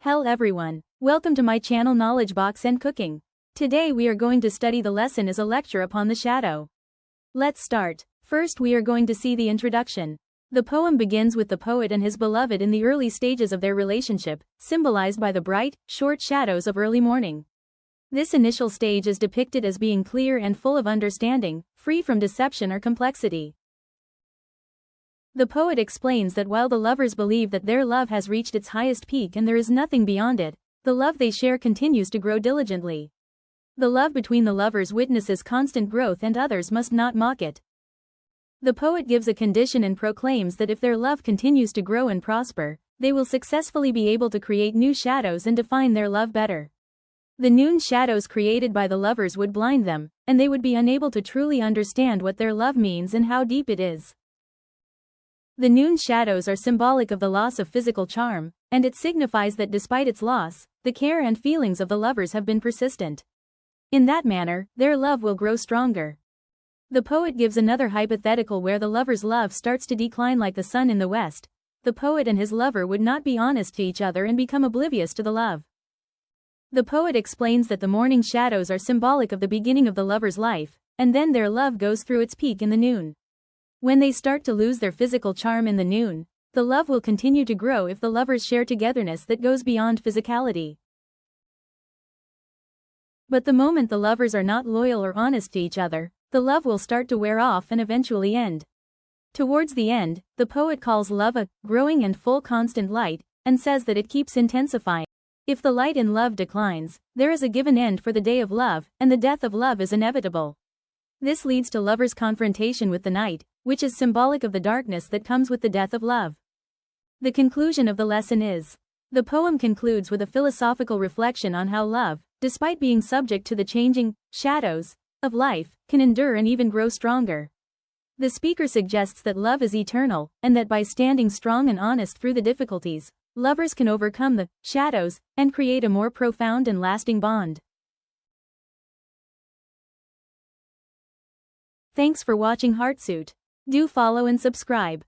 Hello everyone, welcome to my channel Knowledge Box and Cooking. Today we are going to study the lesson as a lecture upon the shadow. Let's start. First we are going to see the introduction. The poem begins with the poet and his beloved in the early stages of their relationship, symbolized by the bright, short shadows of early morning. This initial stage is depicted as being clear and full of understanding, free from deception or complexity. The poet explains that while the lovers believe that their love has reached its highest peak and there is nothing beyond it, the love they share continues to grow diligently. The love between the lovers witnesses constant growth and others must not mock it. The poet gives a condition and proclaims that if their love continues to grow and prosper, they will successfully be able to create new shadows and define their love better. The noon shadows created by the lovers would blind them, and they would be unable to truly understand what their love means and how deep it is. The noon shadows are symbolic of the loss of physical charm, and it signifies that despite its loss, the care and feelings of the lovers have been persistent. In that manner, their love will grow stronger. The poet gives another hypothetical where the lover's love starts to decline like the sun in the west. The poet and his lover would not be honest to each other and become oblivious to the love. The poet explains that the morning shadows are symbolic of the beginning of the lover's life, and then their love goes through its peak in the noon. When they start to lose their physical charm in the noon, the love will continue to grow if the lovers share togetherness that goes beyond physicality. But the moment the lovers are not loyal or honest to each other, the love will start to wear off and eventually end. Towards the end, the poet calls love a growing and full constant light, and says that it keeps intensifying. If the light in love declines, there is a given end for the day of love, and the death of love is inevitable. This leads to lovers' confrontation with the night, which is symbolic of the darkness that comes with the death of love. The conclusion of the lesson is. The poem concludes with a philosophical reflection on how love, despite being subject to the changing shadows of life, can endure and even grow stronger. The speaker suggests that love is eternal, and that by standing strong and honest through the difficulties, lovers can overcome the shadows and create a more profound and lasting bond. Thanks for watching Heartsuit. Do follow and subscribe.